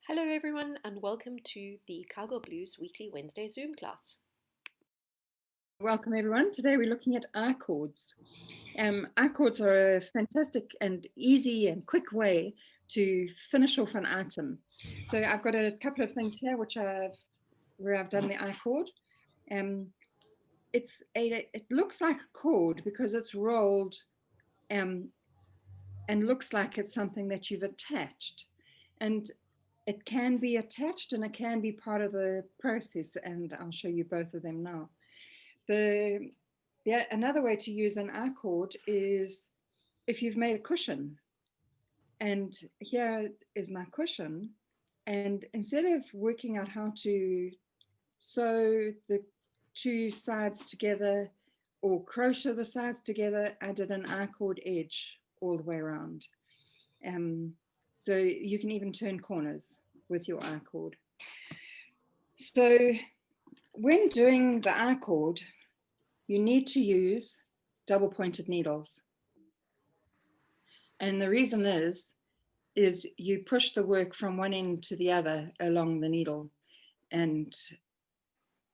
Hello everyone and welcome to the Cowgirlblues weekly Wednesday Zoom class. Welcome everyone. Today we're looking at Icords. Icords are a fantastic and easy and quick way to finish off an item. So I've got a couple of things here where I've done the Icord. It looks like a cord because it's rolled and looks like it's something that you've attached. And it can be attached and it can be part of the process, and I'll show you both of them now. Another way to use an Icord is if you've made a cushion, and here is my cushion, and instead of working out how to sew the two sides together or crochet the sides together, I did an Icord edge all the way around. So you can even turn corners with your Icord. So when doing the Icord, you need to use double pointed needles. And the reason is you push the work from one end to the other along the needle, and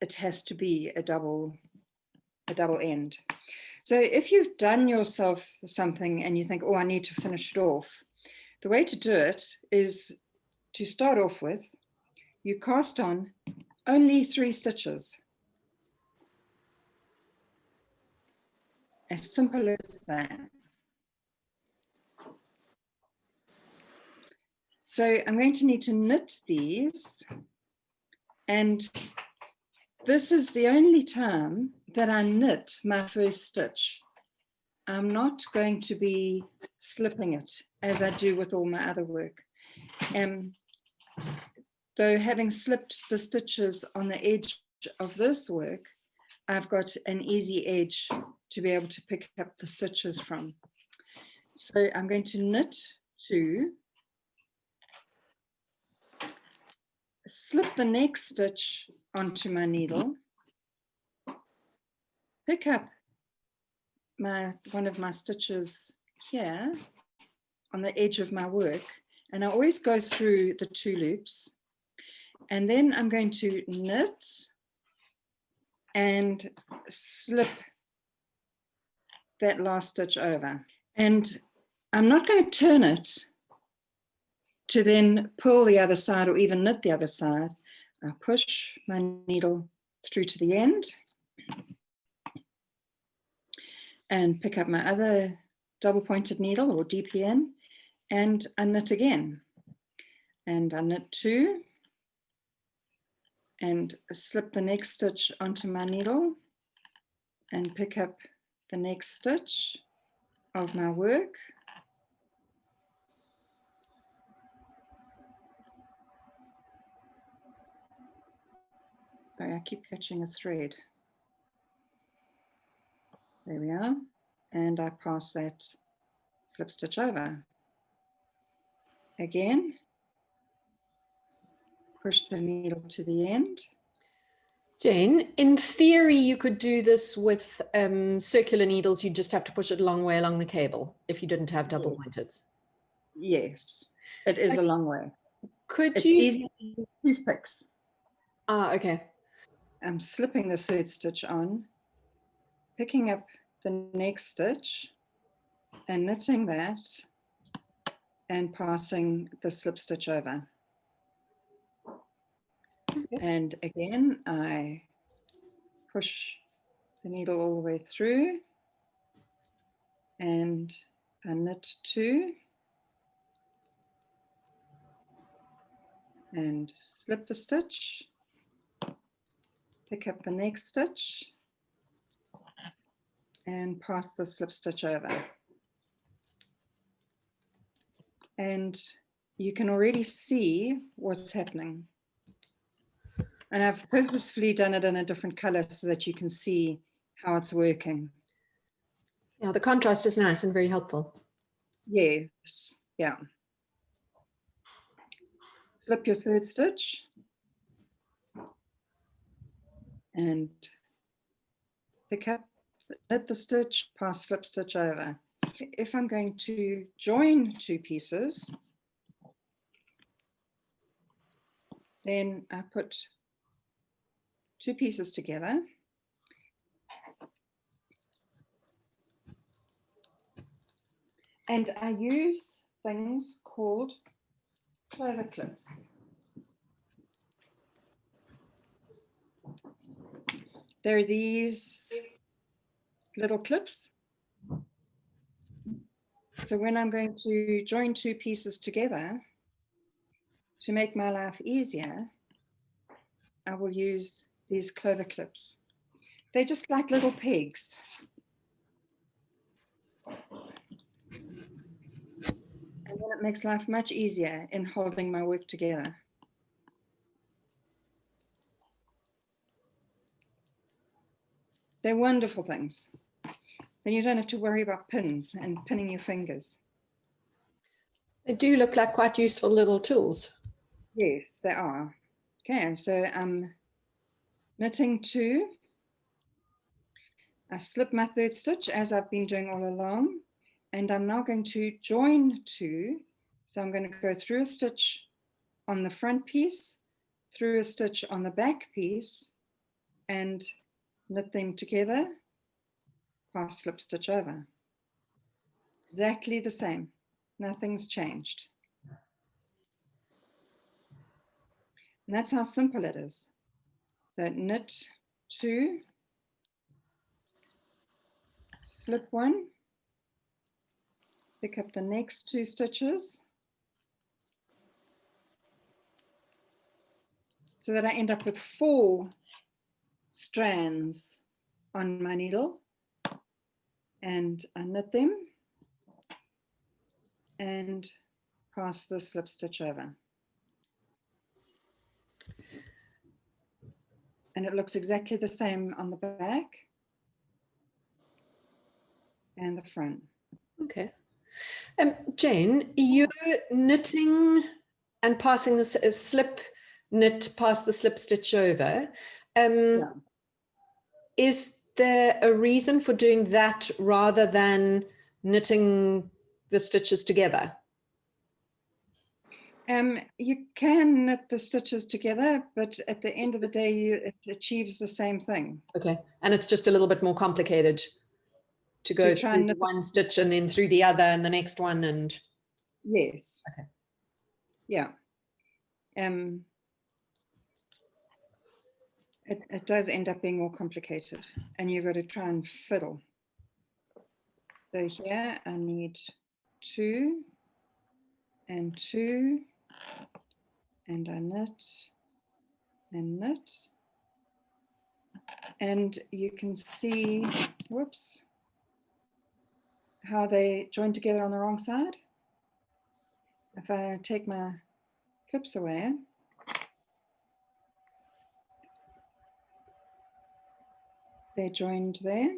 it has to be a double end. So if you've done yourself something and you think, oh, I need to finish it off, the way to do it is to start off with, you cast on only 3 stitches. As simple as that. So I'm going to need to knit these, and this is the only time that I knit my first stitch. I'm not going to be slipping it as I do with all my other work. Though having slipped the stitches on the edge of this work, I've got an easy edge to be able to pick up the stitches from. So I'm going to knit 2, slip the next stitch onto my needle, pick up one of my stitches here on the edge of my work, and I always go through the 2 loops, and then I'm going to knit and slip that last stitch over. And I'm not going to turn it to then pull the other side or even knit the other side. I push my needle through to the end and pick up my other double pointed needle or DPN, and I knit again. And I knit 2 and slip the next stitch onto my needle and pick up the next stitch of my work. Sorry, I keep catching a thread. There we are. And I pass that slip stitch over. Again, push the needle to the end. Jane, in theory you could do this with circular needles. You just have to push it a long way along the cable if you didn't have double pointed. Yes, it is a long way. It's easy to use toothpicks. Ah, okay. I'm slipping the 3rd stitch on, picking up the next stitch and knitting that and passing the slip stitch over. Okay. And again, I push the needle all the way through and I knit 2 and slip the stitch, pick up the next stitch and pass the slip stitch over. And you can already see what's happening. And I've purposefully done it in a different color so that you can see how it's working. Yeah, the contrast is nice and very helpful. Yes, yeah. Slip your 3rd stitch and pick up, knit the stitch, pass slip stitch over. If I'm going to join 2 pieces, Then I put 2 pieces together. And I use things called clover clips. There are these little clips. So when I'm going to join 2 pieces together to make my life easier, I will use these clover clips. They're just like little pegs. And then it makes life much easier in holding my work together. They're wonderful things. Then you don't have to worry about pins and pinning your fingers. They do look like quite useful little tools. Yes, they are. Okay, so I'm knitting 2. I slip my 3rd stitch as I've been doing all along, and I'm now going to join 2. So I'm going to go through a stitch on the front piece, through a stitch on the back piece, and knit them together, pass slip stitch over. Exactly the same. Nothing's changed. And that's how simple it is. So knit 2, slip 1, pick up the next 2 stitches so that I end up with 4 strands on my needle, and I knit them and pass the slip stitch over. And it looks exactly the same on the back and the front. Okay. Jane, you're knitting and passing this slip knit past the slip stitch over. Yeah. Is there a reason for doing that rather than knitting the stitches together? You can knit the stitches together, but at the end of the day, it achieves the same thing. Okay, and it's just a little bit more complicated to go through one stitch and then through the other and the next one, and yes. Okay. Yeah. It does end up being more complicated, and you've got to try and fiddle. So here I need 2 and 2, and I knit and knit, and you can see, whoops, how they join together on the wrong side. If I take my clips away, they're joined there.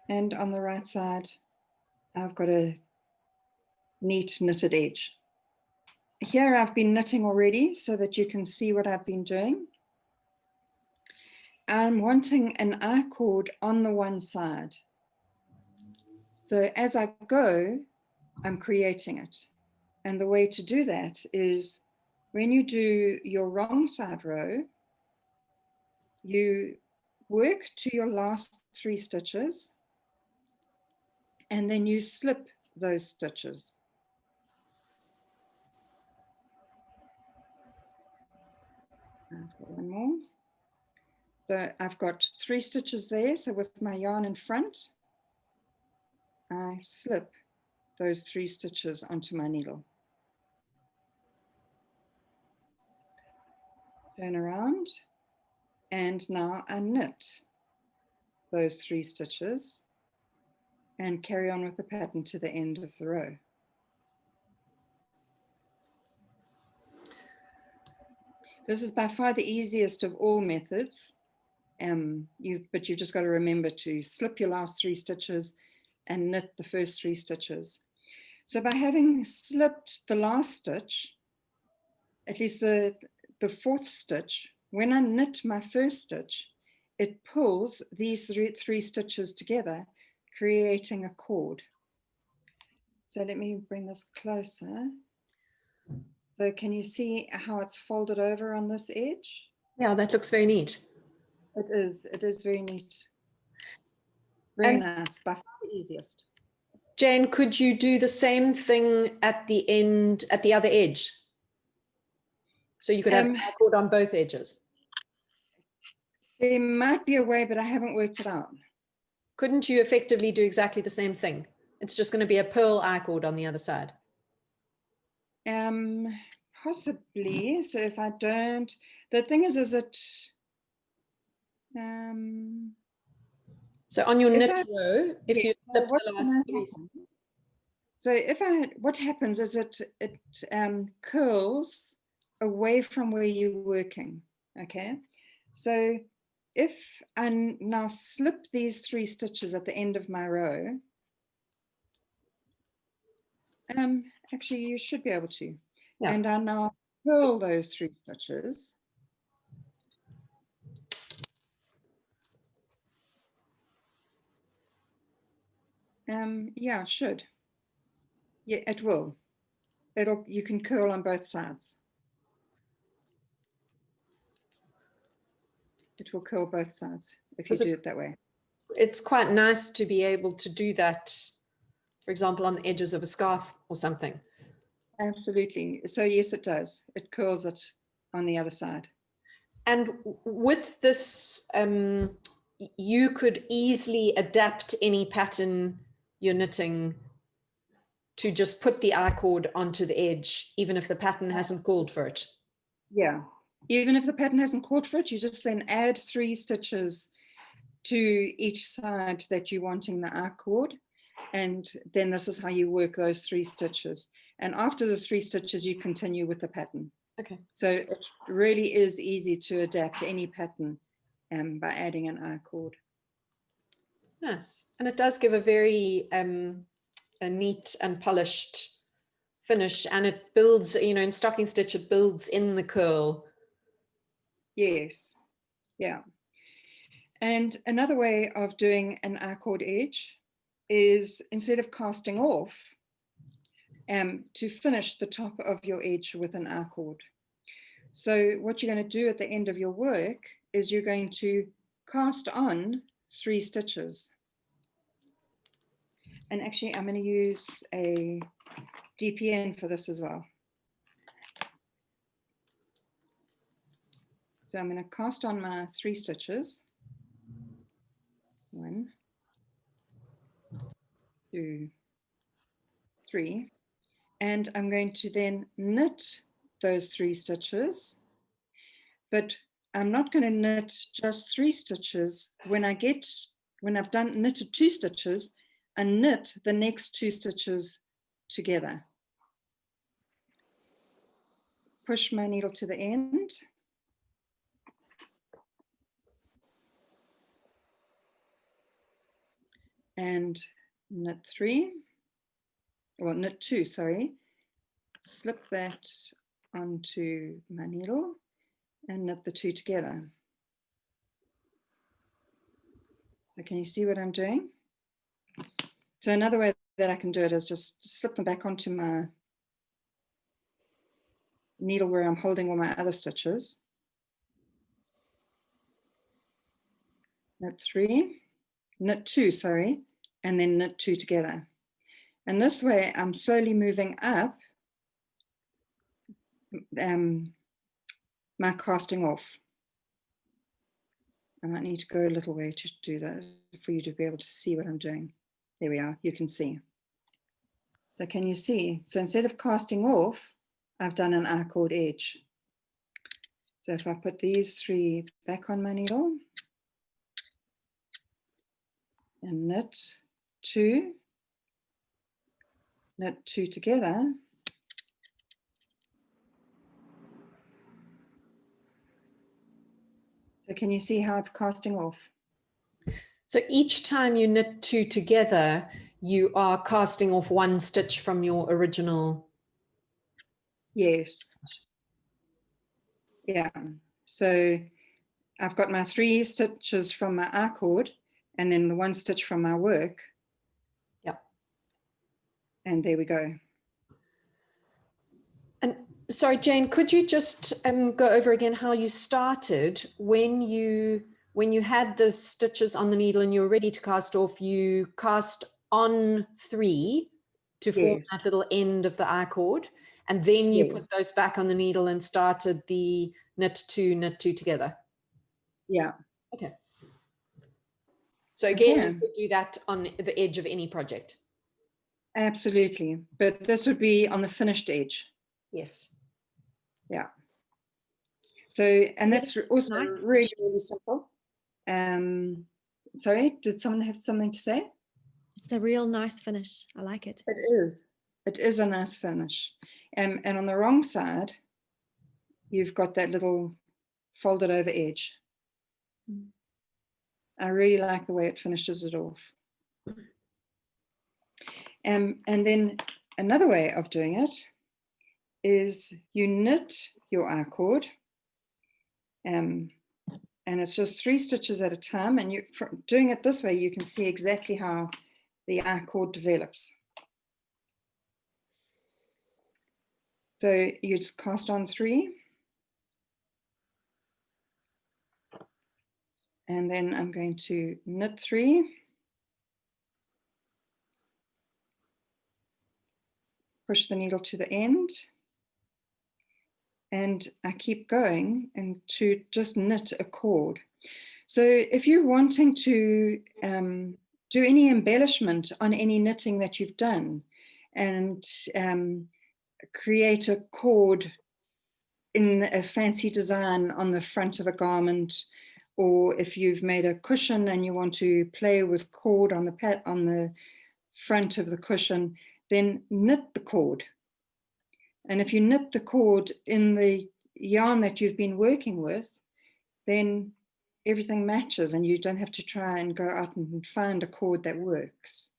And on the right side, I've got a neat knitted edge. Here I've been knitting already so that you can see what I've been doing. I'm wanting an I-cord on the one side. So as I go, I'm creating it. And the way to do that is when you do your wrong side row, you work to your last 3 stitches, and then you slip those stitches. I've got one more. So I've got 3 stitches there. So with my yarn in front, I slip those 3 stitches onto my needle. Turn around, and now I knit those 3 stitches and carry on with the pattern to the end of the row. This is by far the easiest of all methods, but you've just got to remember to slip your last 3 stitches and knit the first 3 stitches. So by having slipped the last stitch, at least the 4th stitch, when I knit my first stitch, it pulls these 3 stitches together, creating a cord. So let me bring this closer So can you see how it's folded over on this edge? Yeah, that looks very neat. It is very neat. Very nice, by far the easiest. Jane, could you do the same thing at the end, at the other edge? So you could have Icord on both edges. There might be a way, but I haven't worked it out. Couldn't you effectively do exactly the same thing? It's just going to be a pearl Icord on the other side. Possibly. So if I don't, the thing is it, so on your knit row, if you slip so the last three. So what happens is it curls away from where you're working, okay? So if I now slip these 3 stitches at the end of my row, actually you should be able to. Yeah. And I now curl those 3 stitches. Yeah, it should. Yeah, it will. You can curl on both sides. It will curl both sides if you do it that way. It's quite nice to be able to do that, for example, on the edges of a scarf or something. Absolutely. So yes, it does. It curls it on the other side. And with this, you could easily adapt any pattern you're knitting to just put the I-cord onto the edge, even if the pattern hasn't called for it. Yeah, even if the pattern hasn't called for it, you just then add 3 stitches to each side that you're wanting the I-cord. And then this is how you work those 3 stitches. And after the 3 stitches, you continue with the pattern. Okay. So it really is easy to adapt to any pattern by adding an I-cord. Nice. And it does give a very a neat and polished finish, and it builds, you know, in stocking stitch, it builds in the curl. Yes. Yeah. And another way of doing an I-cord edge is, instead of casting off, to finish the top of your edge with an I-cord. So what you're going to do at the end of your work is you're going to cast on 3 stitches. And actually, I'm going to use a DPN for this as well. So I'm going to cast on my 3 stitches. 1, 2, 3. And I'm going to then knit those 3 stitches. But I'm not going to knit just 3 stitches. When I've knitted 2 stitches, I knit the next 2 stitches together. Push my needle to the end. And knit 3, or knit 2, sorry. Slip that onto my needle and knit the 2 together. So can you see what I'm doing? So another way that I can do it is just slip them back onto my needle where I'm holding all my other stitches. Knit 3, knit 2, sorry, and then knit 2 together. And this way I'm slowly moving up my casting off. I might need to go a little way to do that for you to be able to see what I'm doing. There we are, you can see. So can you see? So instead of casting off, I've done an I-cord edge. So if I put these 3 back on my needle and knit 2, knit 2 together, so can you see how it's casting off? So each time you knit 2 together, you are casting off 1 stitch from your original. Yes. Yeah. So I've got my 3 stitches from my I-cord and then the 1 stitch from my work. Yep. And there we go. And sorry, Jane, could you just go over again how you started when you had the stitches on the needle and you were ready to cast off? You cast on 3 to form Yes. that little end of the I-cord, and then you put Yes. those back on the needle and started the knit 2 together. Yeah. Okay. So again, Okay. you could do that on the edge of any project. Absolutely. But this would be on the finished edge. Yes. Yeah. So, and that's also Nice. really, really simple. Sorry, did someone have something to say? It's a real nice finish. I like it. It is. It is a nice finish. And on the wrong side, you've got that little folded over edge. Mm. I really like the way it finishes it off. And then another way of doing it is you knit your I-cord, and it's just 3 stitches at a time. And you, doing it this way, you can see exactly how the I-cord develops. So you just cast on 3. And then I'm going to knit 3. Push the needle to the end. And I keep going and to just knit a cord. So if you're wanting to do any embellishment on any knitting that you've done and create a cord in a fancy design on the front of a garment, or if you've made a cushion and you want to play with cord on the front of the cushion, then knit the cord. And if you knit the cord in the yarn that you've been working with, then everything matches and you don't have to try and go out and find a cord that works.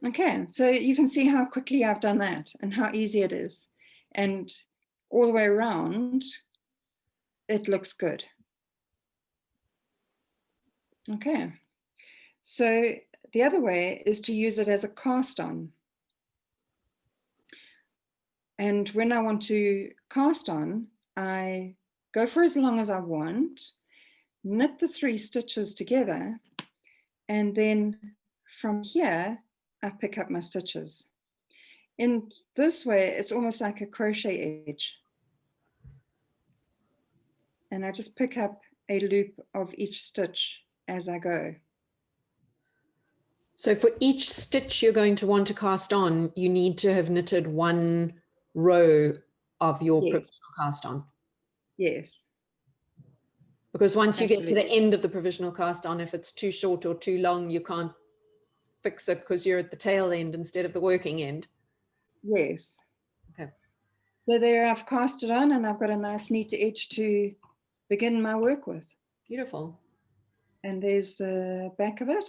Okay, so you can see how quickly I've done that and how easy it is. And all the way around, it looks good. Okay, so the other way is to use it as a cast on. And when I want to cast on, I go for as long as I want, knit the 3 stitches together, and then from here, I pick up my stitches. In this way, it's almost like a crochet edge. And I just pick up a loop of each stitch as I go. So for each stitch you're going to want to cast on, you need to have knitted 1 row of your provisional cast on. Yes. Because once you get to the Absolutely. end of the provisional cast on, if it's too short or too long, you can't fix it because you're at the tail end instead of the working end. Yes. Okay. So there I've cast it on and I've got a nice neat edge to begin my work with. Beautiful. And there's the back of it,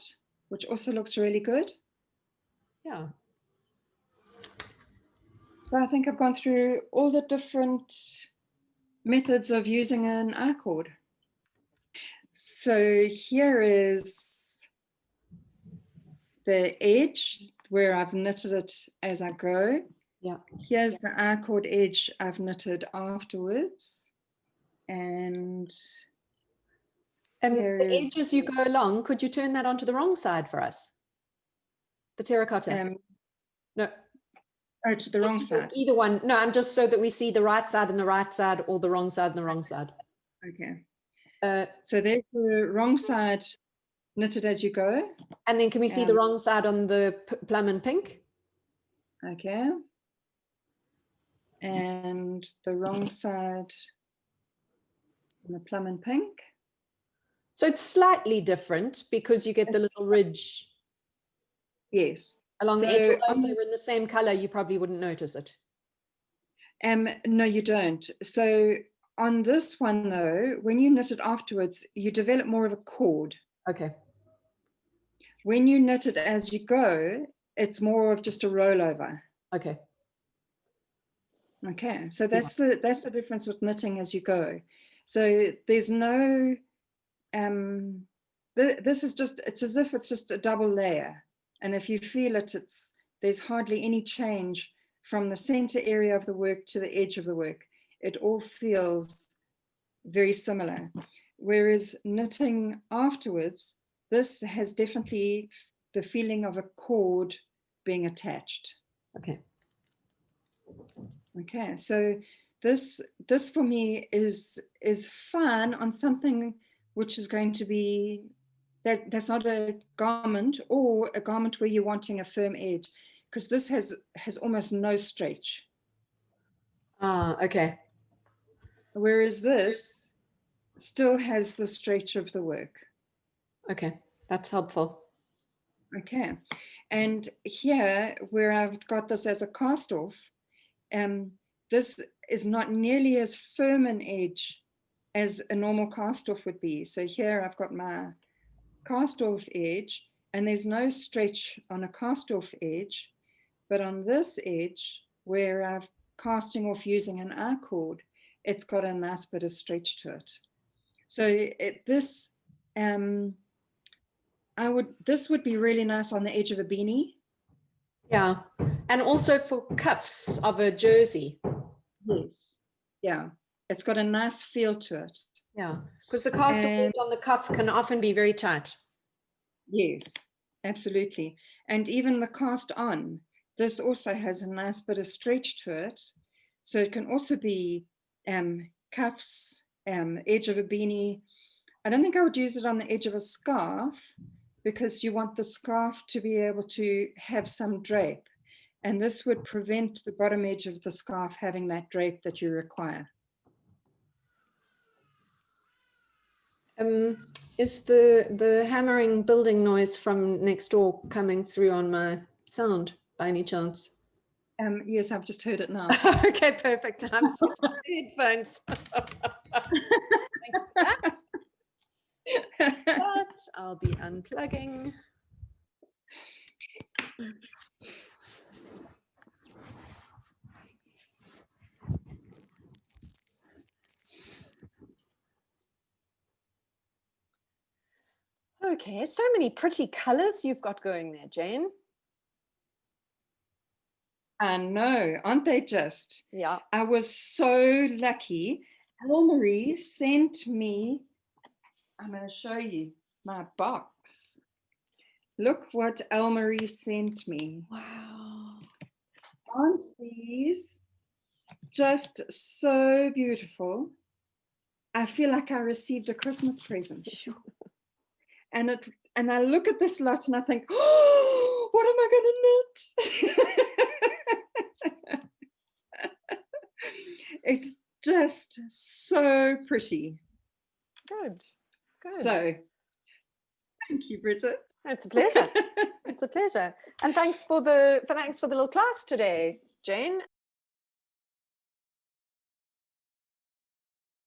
which also looks really good. Yeah. So I think I've gone through all the different methods of using an I-cord. So here is the edge where I've knitted it as I go. Yeah. Here's the I-cord edge I've knitted afterwards. And the edges you go along, could you turn that onto the wrong side for us? The terracotta. No. Oh, to the wrong side. Either one. No, I'm just so that we see the right side and the right side, or the wrong side and the wrong side. Okay. So there's the wrong side knitted as you go. And then can we see the wrong side on the plum and pink? Okay. And the wrong side on the plum and pink. So it's slightly different because you get the little ridge. Yes. Along the edge, although if they were in the same color, you probably wouldn't notice it. No, you don't. So on this one though, when you knit it afterwards, you develop more of a cord. Okay. When you knit it as you go, it's more of just a rollover. Okay. Okay, so that's the difference with knitting as you go. So there's no this is just, it's as if it's just a double layer, and if you feel it, there's hardly any change from the center area of the work to the edge of the work. It all feels very similar. Whereas knitting afterwards, this has definitely the feeling of a cord being attached. Okay. Okay, so this for me is fun on something which is going to be that's not a garment, or a garment where you're wanting a firm edge, because this has almost no stretch. Ah, okay. Whereas this still has the stretch of the work. Okay, that's helpful. Okay, and here where I've got this as a cast off, this is not nearly as firm an edge as a normal cast off would be. So here I've got my cast off edge, and there's no stretch on a cast off edge, but on this edge where I'm casting off using an Icord, it's got a nice bit of stretch to it. So this would be really nice on the edge of a beanie. Yeah, and also for cuffs of a jersey. Yes, yeah, it's got a nice feel to it. Yeah, because the cast off on the cuff can often be very tight. Yes, absolutely. And even the cast on, this also has a nice bit of stretch to it. So it can also be cuffs, edge of a beanie. I don't think I would use it on the edge of a scarf, because you want the scarf to be able to have some drape. And this would prevent the bottom edge of the scarf having that drape that you require. Is the hammering building noise from next door coming through on my sound by any chance? Yes, I've just heard it now. Okay, perfect. I'm switching to headphones. But I'll be unplugging. Okay, so many pretty colors you've got going there, Jane. I know, aren't they just? Yeah. I was so lucky. Elmarie sent me, I'm going to show you my box. Look what Elmarie sent me. Wow. Aren't these just so beautiful? I feel like I received a Christmas present. Sure. And I look at this lot and I think, oh, what am I going to knit? It's just so pretty. Good. Good. So, thank you, Bridget. It's a pleasure. It's a pleasure. And thanks for the little class today, Jane.